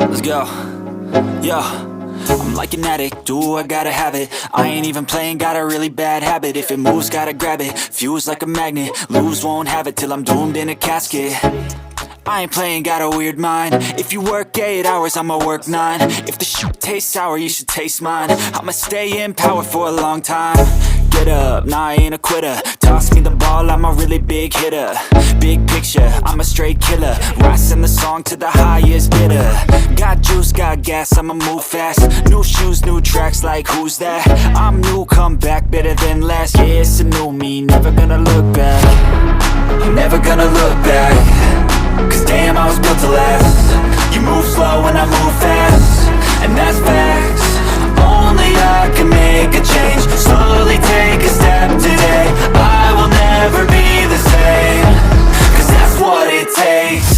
Let's go. Yo, I'm like an addict, do I gotta have it. I ain't even playing, got a really bad habit. If it moves, gotta grab it, fuse like a magnet. Lose, won't have it till I'm doomed in a casket. I ain't playing, got a weird mind. If you work 8 hours, I'ma work 9. If the shit tastes sour, you should taste mine. I'ma stay in power for a long time. Get up, nah, I ain't a quitter. Toss me the ball, I'm a really big hitter. Big picture, I'm a straight killer. Rising the song to the highest bidder. Got juice, got gas, I'ma move fast. New shoes, new tracks, like who's that? I'm new, come back, better than last. Yeah, it's a new me, never gonna look back. I'm never gonna look back. Cause damn, I was built to last. You move slow and I move fast, and that's facts. Only I can make a change. Slowly take a step today. I will never be the same. Cause that's what it takes.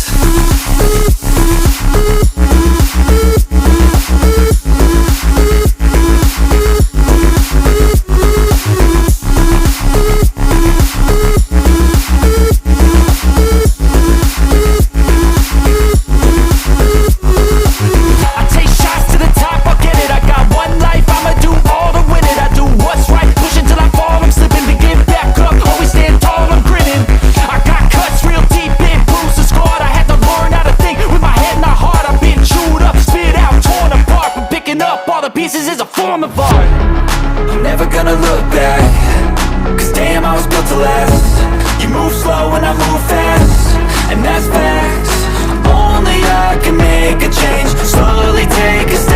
Pieces is a form of art. I'm never gonna look back. Cause damn, I was built to last. You move slow and I move fast, and that's facts. Only I can make a change. Slowly take a step